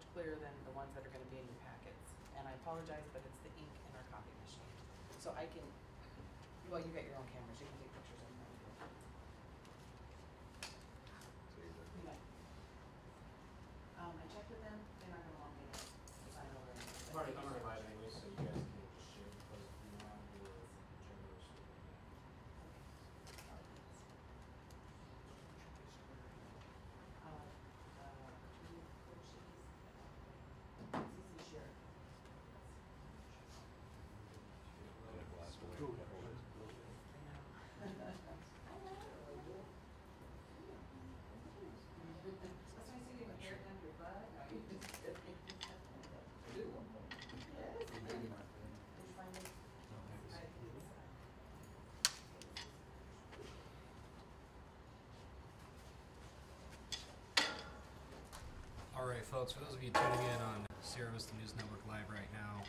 much clearer than the ones that are gonna be in your packets. And I apologize, but it's the ink in our copy machine. So I can, well, you got your own cameras, you can take pictures of them. You bet. I checked with them, they're not gonna want me to sign over anything. I'm already live anyway, so you guys can just share the post now or whichever is Cochise, CC Cool. That's why I said you have hair down your butt. No, you just kidding. I did at one point. Yes. Maybe not. Did you find it? All right, folks, for those of you tuning in on Sierra Vista News Network Live right now,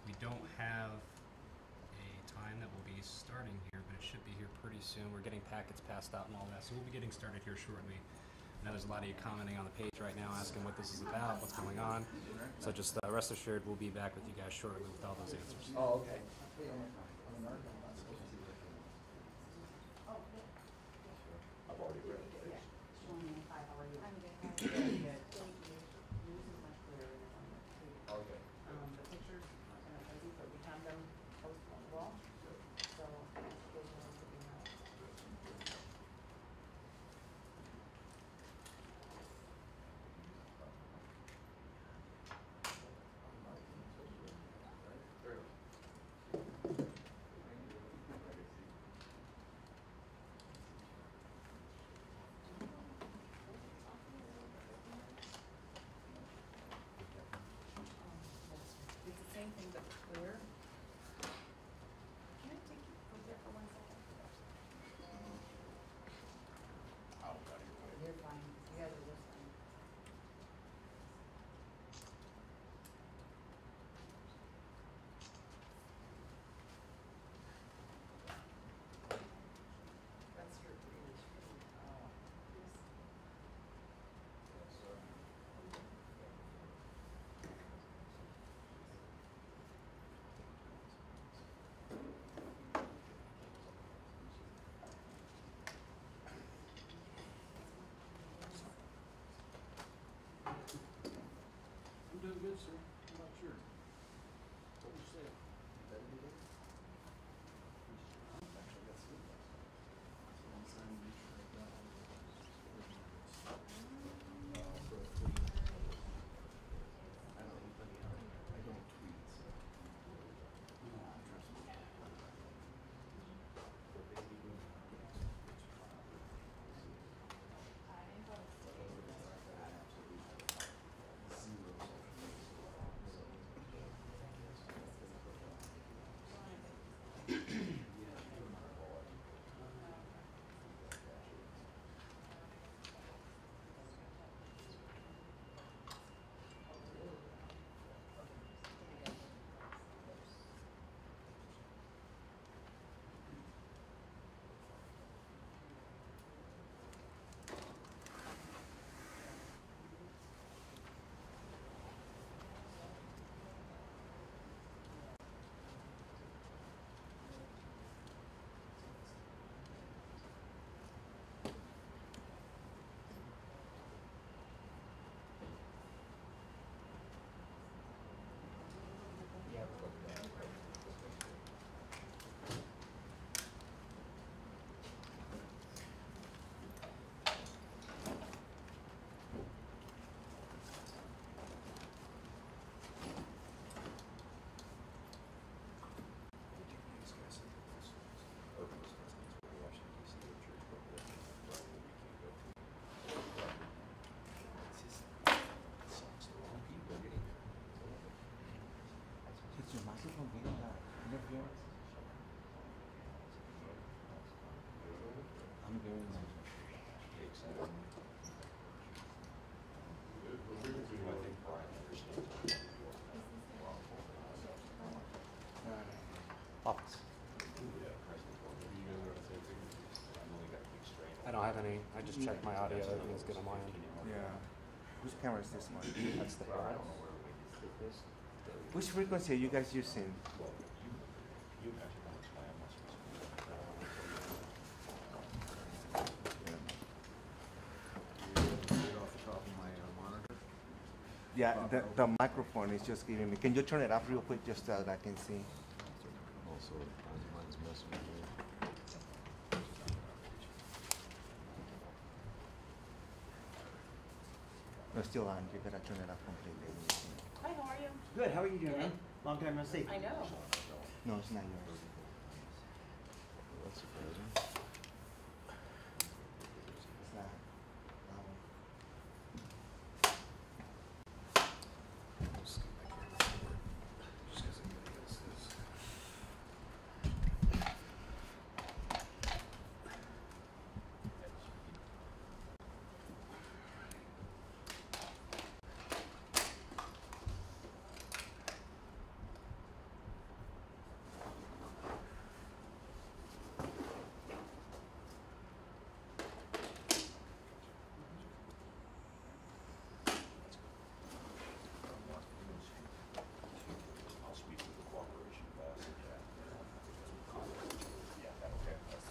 we don't have a time that will be starting here, but it should be here pretty soon. We're getting packets passed out and all that, so we'll be getting started here shortly. I know there's a lot of you commenting on the page right now, asking what this is about, what's going on. So just rest assured, we'll be back with you guys shortly with all those answers. Oh, okay. I've already read it. Hi, how are you? I'm good. Very good. Thank you. News is much clearer than on the page. Okay. The pictures aren't gonna crazy, but we have them posted on the wall, so those are ones that we have. It's the same thing but clear. Can I take you from there for 1 second? You're fine. You guys are just fine. That's your green. I'm doing good, sir. How about you? What would you say? Better today? Actually, got sleep last night. So I'm trying to reach right now. I don't tweet, so. Trust me. Is your microphone getting interference? I'm very excited. Office. I don't have any. I just checked my audio. Everything's good on my end. Yeah. Which camera is this one? That's the I first. don't know where we just did this. Which frequency are you guys using? Well, you actually don't explain how much it's. Read off the top of my monitor. Yeah, the microphone is just giving me. Can you turn it up real quick just so that I can see? Also, mine's messing with me. No, still on. You gotta turn it up completely. Hi, how are you? Good, how are you doing, Good. man? Long time no see. I know. No, it's not yours. That's surprising. It's not. Just get my camera forward, just 'cause everybody else is. I'll speak to the cooperation class. Yeah, that'll get us.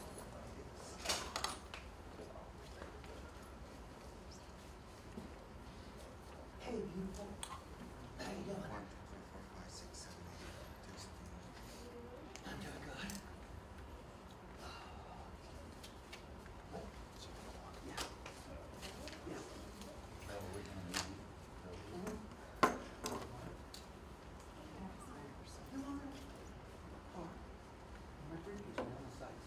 Hey, beautiful. How you doing? 1, 2, 3, 4, 5, 6, 7, 8. Testing. I'm doing good. Yeah. Yeah. You want it? Oh, my briefcase on the sides.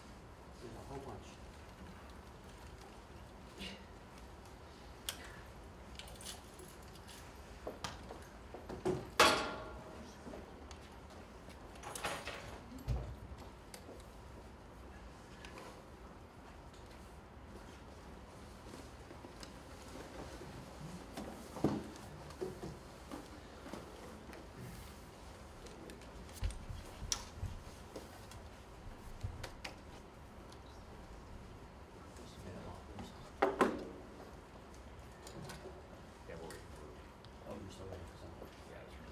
There's a whole bunch. Yeah, we're waiting for. Oh, you're still waiting for something. Yeah, it's right.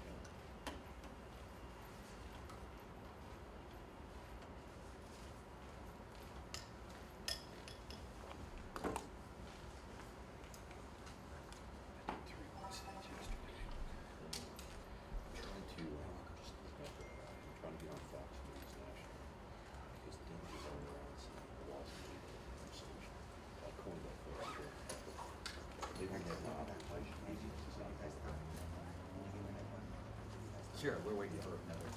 Three months yesterday. Trying to get on Fox News National because Denver is all around Wall Street solution. I coined that for right there. They don't have an operation. Sure, we're waiting for another.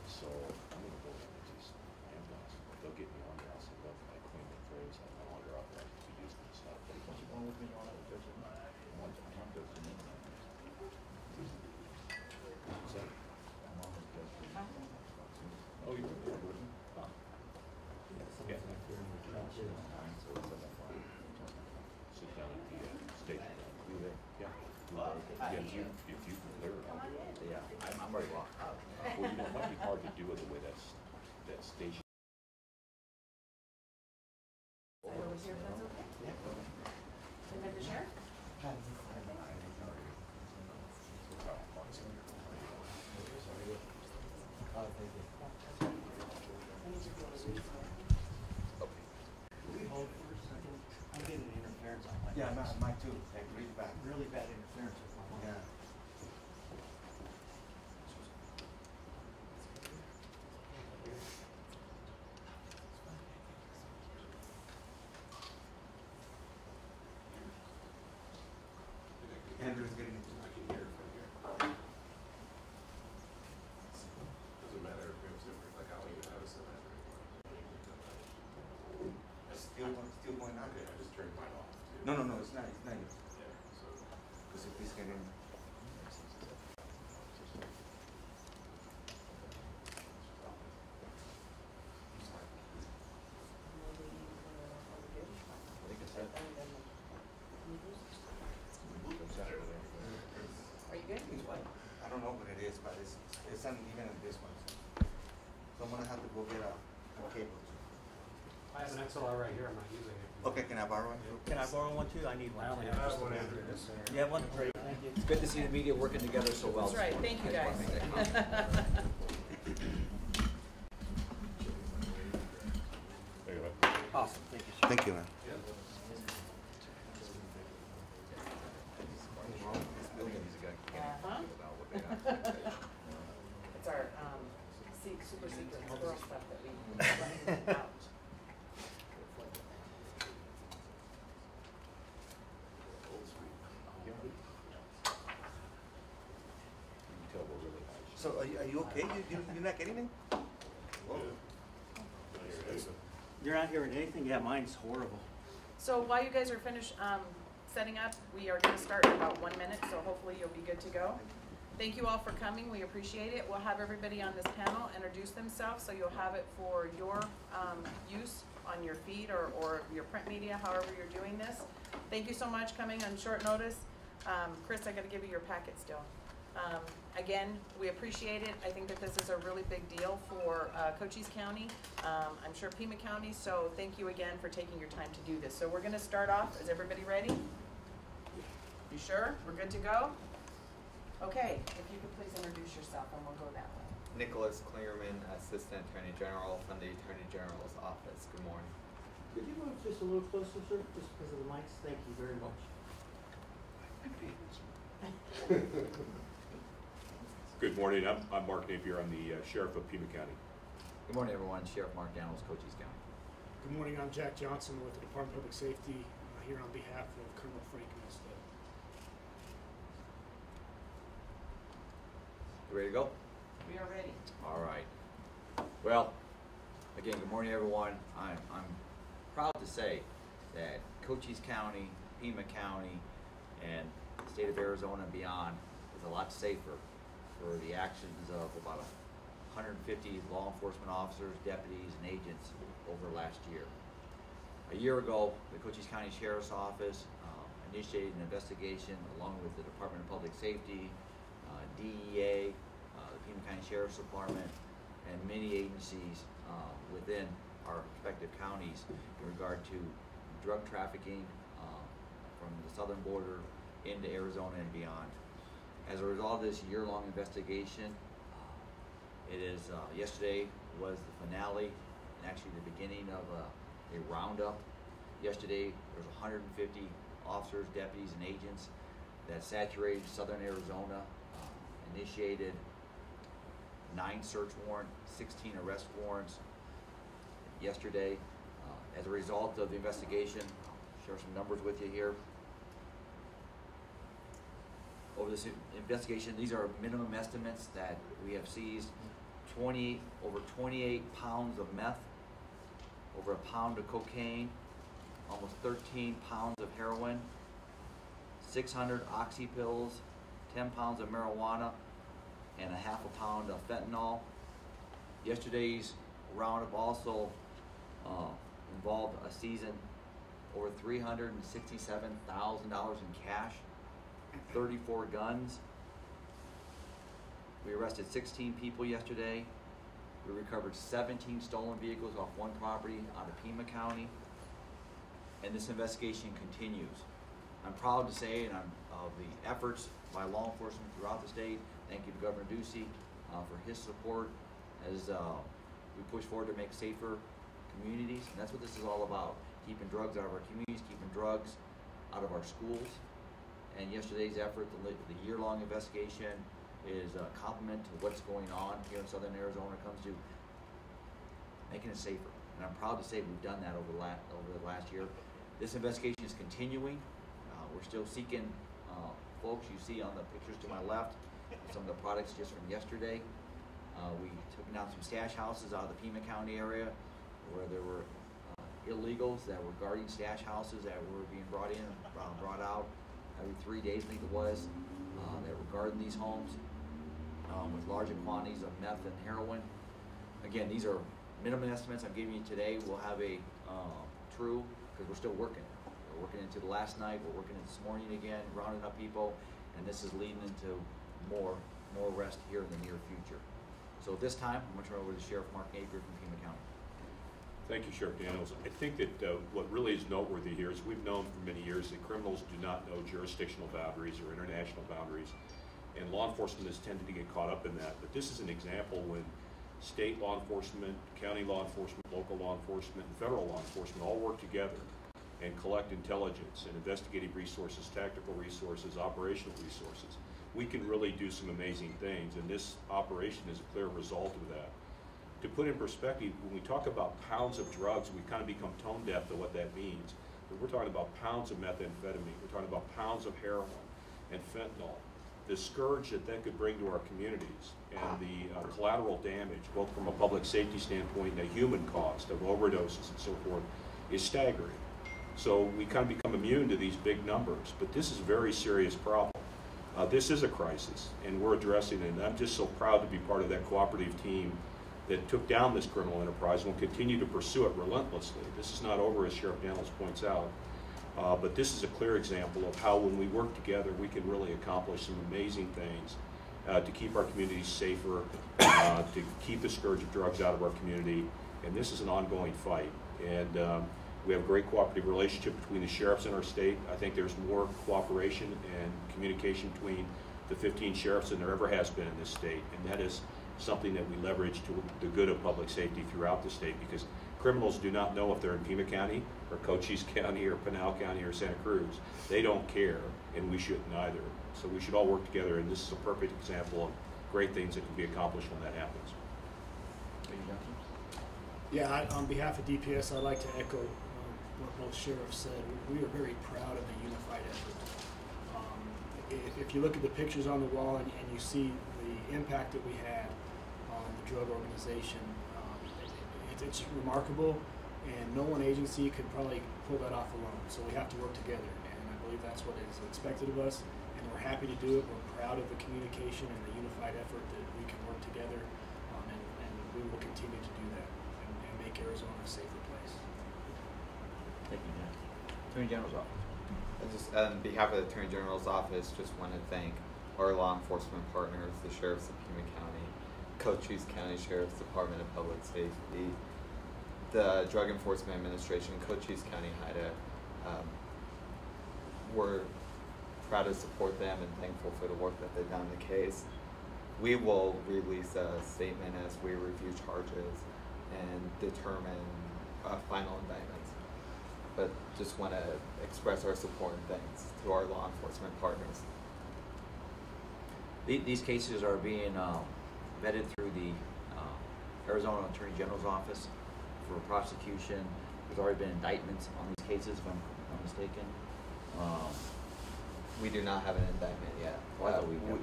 So I'm gonna go and just ambulance. They'll get me on there. I'll say, look, I coined the phrase. I'm no longer authorized to use this stuff. But what's wrong with me on it? Oh, you were there, wasn't you? Huh. Yeah. Sit down at the station. You there? Yeah. Yeah, if you were there, I'll do it. Yeah, I'm already locked out. Well, you know, it might be hard to do it the way that station. Over here, if that's okay? Yeah. Would you like to share? Oh, thank you. Okay. Can we hold for a second? I'm getting interference on my. Yeah, mine too. Like really bad. Really bad interference with my. Yeah. Andrew's getting it. I can hear it from here. Doesn't matter if it's different, like I don't even have a cylinder anymore. Still going on. Okay, I just turned mine off. Too. No, it's not yours. Yeah, so. Because if he's getting. I think it's that. Are you good? I don't know what it is, but it's uneven in this one. So I'm gonna have to go get a cable. I have an XLR right here, I'm not using it. Okay, can I borrow it? Can I borrow one too? I need one. I only I have have just one, one. Andrew. You have one? Great, thank you. It's good to see the media working together so well. That's right, thank you guys. There you go. Awesome, thank you, sir. Thank you, man. It's our, super secret squirrel stuff that we run out. So are you okay? You're not getting it? You're not hearing anything? Yeah, mine's horrible. So while you guys are finished setting up, we are going to start in about 1 minute, so hopefully you'll be good to go. Thank you all for coming. We appreciate it. We'll have everybody on this panel introduce themselves, so you'll have it for your use on your feed or your print media, however you're doing this. Thank you so much coming on short notice. Chris, I got to give you your packet still. Again, we appreciate it. I think that this is a really big deal for Cochise County. I'm sure Pima County, so thank you again for taking your time to do this. So we're going to start off. Is everybody ready? You sure? We're good to go? Okay, if you could please introduce yourself and we'll go that way. Nicholas Klingerman, Assistant Attorney General from the Attorney General's Office. Good morning. Could you move just a little closer, sir, just because of the mics? Thank you very much. Good morning, I'm Mark Napier, I'm the Sheriff of Pima County. Good morning, everyone. Sheriff Mark Daniels, Cochise County. Good morning, I'm Jack Johnson with the Department of Public Safety, here on behalf of Colonel Frank Mista. You ready to go? We are ready. All right. Well, again, good morning, everyone. I'm proud to say that Cochise County, Pima County, and the state of Arizona and beyond is a lot safer for the actions of about 150 law enforcement officers, deputies, and agents over last year. A year ago, the Cochise County Sheriff's Office initiated an investigation along with the Department of Public Safety, DEA, the Pima County Sheriff's Department, and many agencies within our respective counties in regard to drug trafficking from the southern border into Arizona and beyond. As a result of this year-long investigation, it is yesterday was the finale and actually the beginning of a roundup. Yesterday there was 150 officers, deputies, and agents that saturated southern Arizona, initiated 9 search warrants, 16 arrest warrants yesterday. As a result of the investigation, I'll share some numbers with you here. Over this investigation, these are minimum estimates that we have seized: over 28 pounds of meth, over a pound of cocaine, almost 13 pounds of heroin, 600 oxy pills, 10 pounds of marijuana, and a half a pound of fentanyl. Yesterday's roundup also involved a season over $367,000 in cash, 34 guns. We arrested 16 people yesterday. We recovered 17 stolen vehicles off one property out of Pima County. And this investigation continues. I'm proud to say, and of the efforts by law enforcement throughout the state. Thank you to Governor Ducey for his support as we push forward to make safer communities. And that's what this is all about: keeping drugs out of our communities, keeping drugs out of our schools. And yesterday's effort, the year-long investigation, is a compliment to what's going on here in southern Arizona when it comes to making it safer. And I'm proud to say we've done that over the last year. This investigation is continuing. We're still seeking folks. You see on the pictures to my left some of the products just from yesterday. We took down some stash houses out of the Pima County area where there were illegals that were guarding stash houses that were being brought out every 3 days, I think it was. They were guarding these homes with larger quantities of meth and heroin. Again, these are minimum estimates I'm giving you today. We'll have a true, because we're still working. We're working into the last night. We're working this morning again, rounding up people, and this is leading into more arrests here in the near future. So at this time, I'm going to turn it over to Sheriff Mark Napier from Pima County. Thank you, Sheriff Daniels. I think that what really is noteworthy here is we've known for many years that criminals do not know jurisdictional boundaries or international boundaries, and law enforcement has tended to get caught up in that. But this is an example when state law enforcement, county law enforcement, local law enforcement, and federal law enforcement all work together and collect intelligence and investigative resources, tactical resources, operational resources. We can really do some amazing things, and this operation is a clear result of that. To put in perspective, when we talk about pounds of drugs, we kind of become tone deaf to what that means. But we're talking about pounds of methamphetamine, we're talking about pounds of heroin and fentanyl. The scourge that that could bring to our communities and the collateral damage, both from a public safety standpoint and a human cost of overdoses and so forth, is staggering. So we kind of become immune to these big numbers, but this is a very serious problem. This is a crisis, and we're addressing it. And I'm just so proud to be part of that cooperative team that took down this criminal enterprise and will continue to pursue it relentlessly. This is not over, as Sheriff Daniels points out, but this is a clear example of how when we work together, we can really accomplish some amazing things to keep our communities safer, to keep the scourge of drugs out of our community, and this is an ongoing fight. And we have a great cooperative relationship between the sheriffs in our state. I think there's more cooperation and communication between the 15 sheriffs than there ever has been in this state, and that is something that we leverage to the good of public safety throughout the state, because criminals do not know if they're in Pima County or Cochise County or Pinal County or Santa Cruz. They don't care, and we shouldn't either. So we should all work together, and this is a perfect example of great things that can be accomplished when that happens. Yeah, on behalf of DPS, I'd like to echo what both sheriffs said. We are very proud of the unified effort. If you look at the pictures on the wall and you see the impact that we had on the drug organization, it's remarkable, and no one agency could probably pull that off alone. So we have to work together, and I believe that's what is expected of us, and we're happy to do it. We're proud of the communication and the unified effort that we can work together, and we will continue to do that and make Arizona a safer place. Thank you, Jack. Attorney General's office. Just on behalf of the Attorney General's office, just want to thank our law enforcement partners, the sheriffs of Pima County, Cochise County Sheriff's Department of Public Safety, the Drug Enforcement Administration, Cochise County HIDA. We're proud to support them and thankful for the work that they've done in the case. We will release a statement as we review charges and determine final indictments. But just want to express our support and thanks to our law enforcement partners. These cases are being vetted through the Arizona Attorney General's office for prosecution. There's already been indictments on these cases, if I'm not mistaken. We do not have an indictment yet.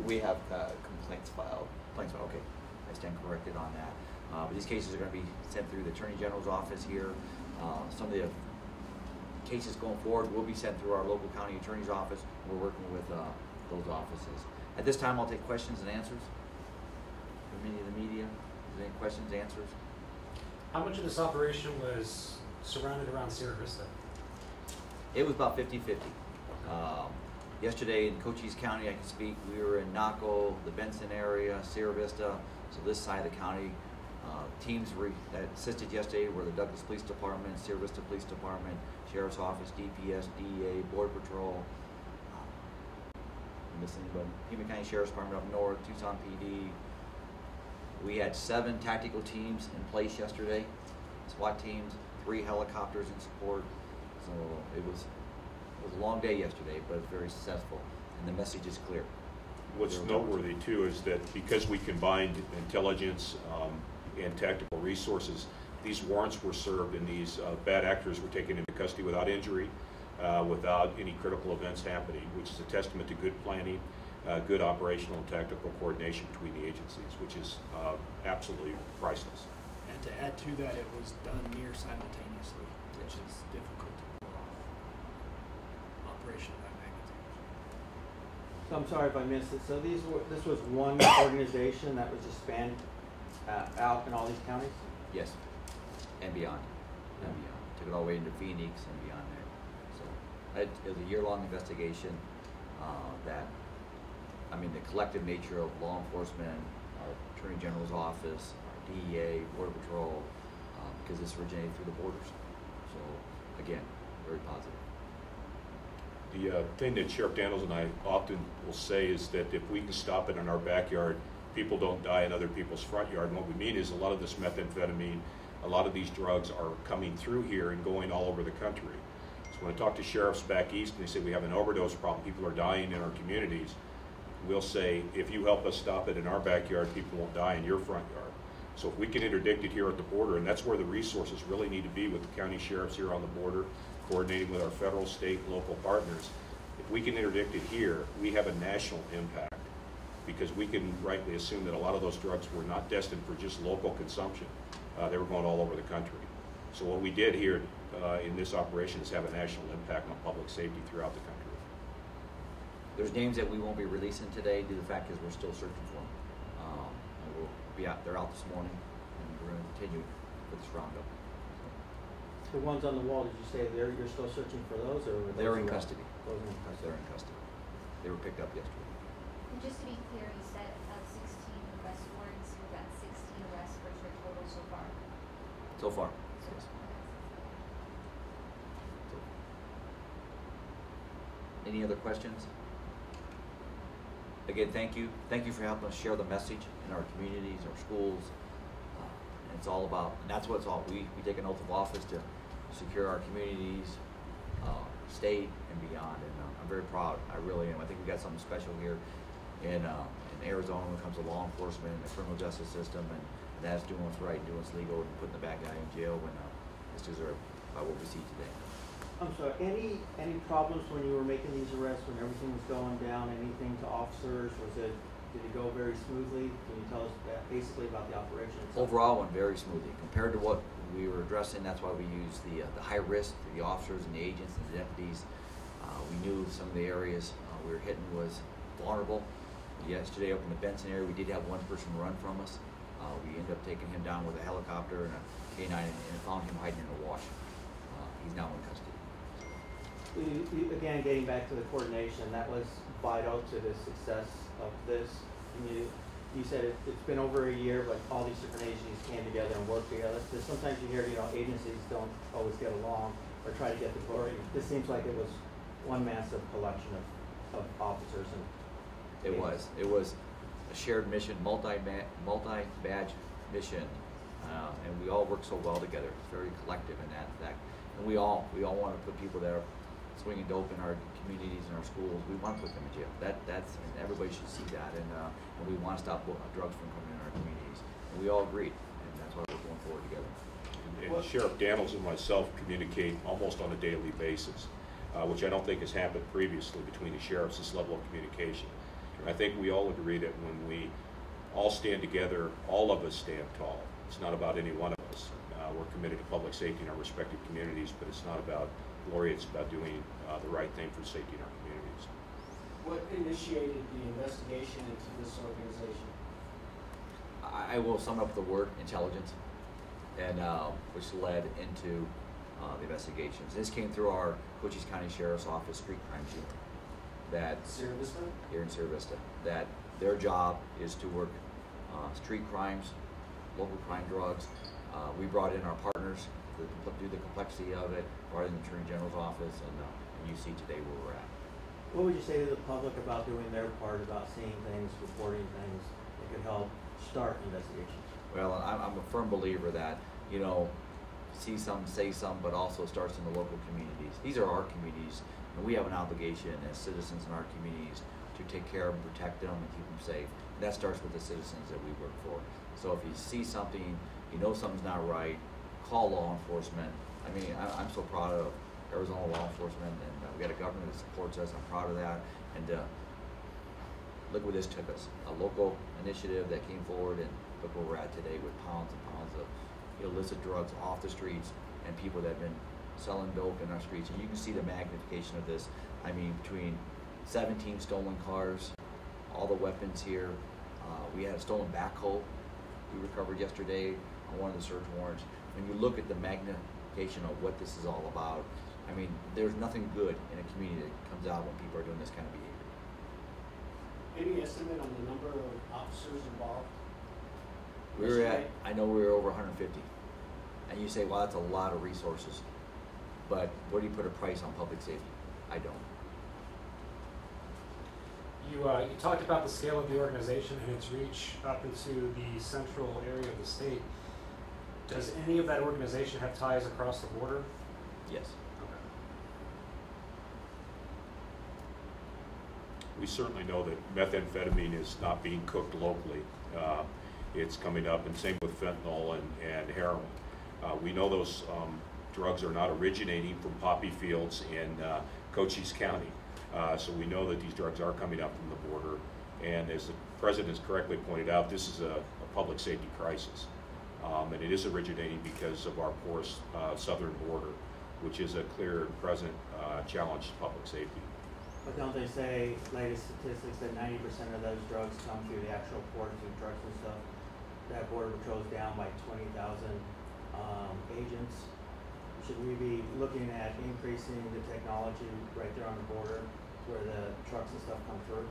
We have complaints filed. Okay, I stand corrected on that. But these cases are going to be sent through the Attorney General's office here. Some of the cases going forward will be sent through our local county attorney's office. We're working with those offices. At this time, I'll take questions and answers from any of the media. Is there any questions, answers? How much of this operation was surrounded around Sierra Vista? It was about 50-50. Yesterday in Cochise County, I can speak, we were in Naco, the Benson area, Sierra Vista, so this side of the county. Teams that assisted yesterday were the Douglas Police Department, Sierra Vista Police Department, Sheriff's Office, DPS, DEA, Border Patrol. Missing anybody? Pima County Sheriff's Department up north, Tucson PD. We had 7 tactical teams in place yesterday, SWAT teams, 3 helicopters in support. So it was a long day yesterday, but it was very successful, and the message is clear. What's noteworthy too is that because we combined intelligence and tactical resources, these warrants were served and these bad actors were taken into custody without injury, without any critical events happening, which is a testament to good planning, good operational and tactical coordination between the agencies, which is absolutely priceless. And to add to that, it was done near simultaneously, which is difficult to pull off. Operation of that magnitude. So I'm sorry if I missed it. So this was one organization that was just spanned out in all these counties? Yes, and beyond, and beyond. Took it all the way into Phoenix and beyond there. So it was a year-long investigation the collective nature of law enforcement, our Attorney General's office, our DEA, Border Patrol, because this originated through the borders. So again, very positive. The thing that Sheriff Daniels and I often will say is that if we can stop it in our backyard, people don't die in other people's front yard. And what we mean is a lot of this methamphetamine, a lot of these drugs are coming through here and going all over the country. So when I talk to sheriffs back east and they say we have an overdose problem, people are dying in our communities, we'll say if you help us stop it in our backyard, people won't die in your front yard. So if we can interdict it here at the border, and that's where the resources really need to be with the county sheriffs here on the border, coordinating with our federal, state, and local partners. If we can interdict it here, we have a national impact, because we can rightly assume that a lot of those drugs were not destined for just local consumption. They were going all over the country. So what we did here in this operation is have a national impact on public safety throughout the country. There's names that we won't be releasing today due to the fact is we're still searching for them. And we'll be out. They're out this morning, and we're going to continue with this roundup. The ones on the wall, did you say you're still searching for those, or were those They're in arrested? custody. Those are in custody. They're in custody. They were picked up yesterday. And just to be clear, you said 16 arrest warrants. You've got 16 arrests. What's your total so far? So far. Yes. Any other questions? Again, thank you. Thank you for helping us share the message in our communities, our schools. And it's all about, and that's what it's all, we take an oath of office to secure our communities, state, and beyond. And I'm very proud. I really am. I think we got something special here in Arizona when it comes to law enforcement and the criminal justice system, and that's doing what's right, doing what's legal, and putting the bad guy in jail when it's deserved by what we see today. I'm sorry, any problems when you were making these arrests, when everything was going down, anything to officers? Did it go very smoothly? Can you tell us basically about the operation itself? Overall, went very smoothly. Compared to what we were addressing, that's why we used the high risk, the officers and the agents and the deputies. We knew some of the areas we were hitting was vulnerable. Yesterday up in the Benson area, we did have one person run from us. We ended up taking him down with a helicopter and a K-9 and found him hiding in a wash. He's now in custody. Again, getting back to the coordination, that was vital to the success of this. You said it's been over a year, but all these different agencies came together and worked together. Because sometimes you hear, agencies don't always get along or try to get the glory. This seems like it was one massive collection of officers and agents. It was a shared mission, multi-badge mission, and we all work so well together. It's very collective in that fact. And we all want to put people that are swinging dope in our communities and our schools. We want to put them in jail. That's and everybody should see that. And we want to stop drugs from coming in our communities. And we all agreed, and that's why we're going forward together. And Sheriff Daniels and myself communicate almost on a daily basis, which I don't think has happened previously between the sheriffs, this level of communication. And I think we all agree that when we all stand together, all of us stand tall. It's not about any one of us. We're committed to public safety in our respective communities, but it's not about glory, it's about doing the right thing for safety in our communities. What initiated the investigation into this organization? I will sum up the word intelligence, and which led into the investigations. This came through our Cochise County Sheriff's Office Street Crimes Unit. That Sierra Vista? Here in Sierra Vista. That their job is to work street crimes, local crime drugs. We brought in our partners to do the complexity of it, brought in the Attorney General's office, and you see today where we're at. What would you say to the public about doing their part, about seeing things, reporting things that could help start investigations? Well, I'm a firm believer that, see some, say some, but also starts in the local communities. These are our communities, and we have an obligation as citizens in our communities to take care of them, protect them, and keep them safe. And that starts with the citizens that we work for. So if you see something, something's not right, call law enforcement. I mean, I'm so proud of Arizona law enforcement, and we got a government that supports us. I'm proud of that. And look where this took us. A local initiative that came forward, and look where we're at today with pounds and pounds of illicit drugs off the streets and people that have been selling dope in our streets. And you can see the magnification of this. I mean, between 17 stolen cars, all the weapons here. We had a stolen backhoe we recovered yesterday on one of the search warrants. When you look at the magnification of what this is all about, I mean, there's nothing good in a community that comes out when people are doing this kind of behavior. Any estimate on the number of officers involved? I know we were over 150. And you say, well, that's a lot of resources. But where do you put a price on public safety? I don't. You talked about the scale of the organization and its reach up into the central area of the state. Does any of that organization have ties across the border? Yes. We certainly know that methamphetamine is not being cooked locally. It's coming up, and same with fentanyl and heroin. We know those drugs are not originating from poppy fields in Cochise County. So we know that these drugs are coming up from the border. And as the President has correctly pointed out, this is a public safety crisis. And it is originating because of our porous southern border, which is a clear and present challenge to public safety. But don't they say, latest statistics, that 90% of those drugs come through the actual ports and trucks and stuff? That border patrol's down by 20,000 agents. Should we be looking at increasing the technology right there on the border where the trucks and stuff come through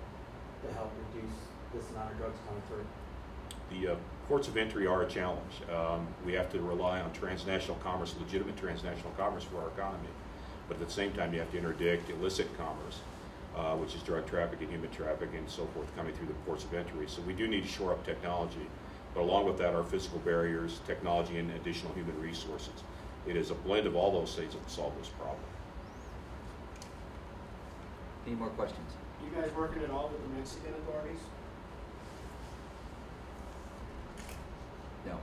to help reduce this amount of drugs coming through? The ports of entry are a challenge. We have to rely on transnational commerce, legitimate transnational commerce for our economy. But at the same time, you have to interdict illicit commerce, which is drug trafficking, human trafficking, and so forth, coming through the ports of entry. So we do need to shore up technology. But along with that are physical barriers, technology, and additional human resources. It is a blend of all those things that will solve this problem. Any more questions? You guys working at all with the Mexican authorities? No.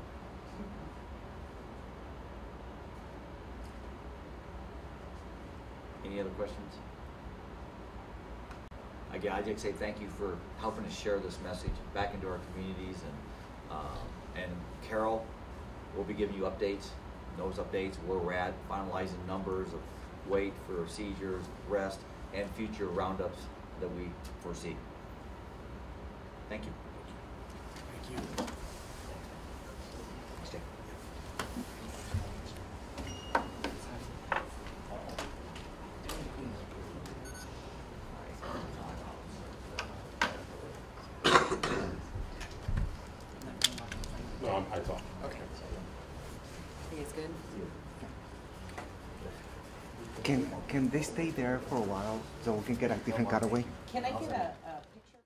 Any other questions? Again, I'd like to say thank you for helping us share this message back into our communities, and Carol will be giving you updates, those updates, where we're at, finalizing numbers of weight for seizures, arrest, and future roundups that we foresee. Thank you. Thank you. Stay. No, I thought. Okay. Think it's good? Can they stay there for a while so we can get a different cutaway? Can I get a picture?